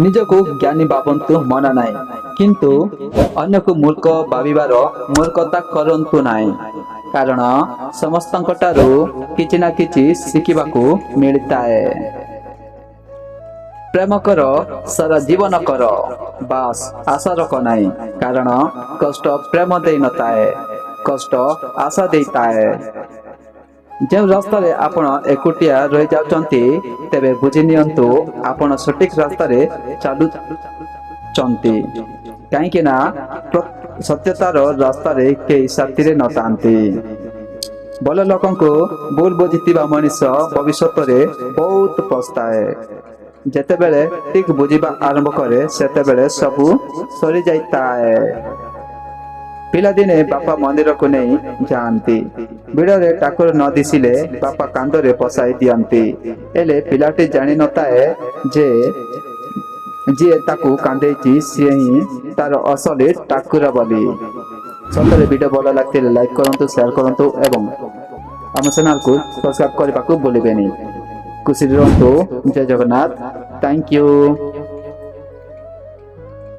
ନିଜକୁ ଜ୍ଞାନୀ ଭାବନ୍ତୁ ମନା ନାହିଁ, କିନ୍ତୁ ଅନ୍ୟକୁ ମୂର୍ଖ ଭାବିବାର ମୂର୍ଖତା କରନ୍ତୁ ନାହିଁ। କାରଣ ସମସ୍ତଙ୍କଠାରୁ କିଛି ନା କିଛି ଶିଖିବାକୁ ମିଳିଥାଏ। ପ୍ରେମ କର, ସାରା ଜୀବନ କର, ବାସ୍ ଆଶା ରଖ ନାହିଁ। କାରଣ କଷ୍ଟ ପ୍ରେମ ଦେଇନଥାଏ, କଷ୍ଟ ଆଶା ଦେଇଥାଏ। ଯେଉଁ ରାସ୍ତାରେ ଆପଣ ଏକୁଟିଆ ରହିଯାଉଛନ୍ତି, ତେବେ ବୁଝି ନିଅନ୍ତୁ ଆପଣ ସଠିକ ରାସ୍ତାରେ ଚାଲୁଛନ୍ତି। କାହିଁକି ନା ସତ୍ୟତାର ରାସ୍ତାରେ କେହି ସାଥିରେ ନଥାନ୍ତି। ଭଲ ଲୋକଙ୍କୁ ଭୁଲ ବୁଝିଥିବା ମଣିଷ ଭବିଷ୍ୟତରେ ବହୁତ ପସ୍ତାଏ। ଯେତେବେଳେ ଠିକ ବୁଝିବା ଆରମ୍ଭ କରେ, ସେତେବେଳେ ସବୁ ସରିଯାଇଥାଏ। ପିଲାଦିନେ ବାପା ମନ୍ଦିରକୁ ନେଇ ଯାଆନ୍ତି। ଭିଡ଼ରେ ଠାକୁର ନ ଦିଶିଲେ ବାପା କାନ୍ଧରେ ବସାଇ ଦିଅନ୍ତି। ହେଲେ ପିଲାଟି ଜାଣିନଥାଏ ଯେ ଯିଏ ତାକୁ କାନ୍ଦେଇଛି ସିଏ ହିଁ ତାର ଅସଲି ଠାକୁର ବୋଲି। ସତରେ ଭିଡ଼ିଓ ଭଲ ଲାଗିଥିଲେ ଲାଇକ୍ କରନ୍ତୁ, ସେୟାର କରନ୍ତୁ ଏବଂ ଆମ ଚ୍ୟାନେଲକୁ ସବସ୍କ୍ରାଇବ କରିବାକୁ ଭୁଲିବେନି। ଖୁସିରେ ରୁହନ୍ତୁ। ଜୟ ଜଗନ୍ନାଥ। Thank you.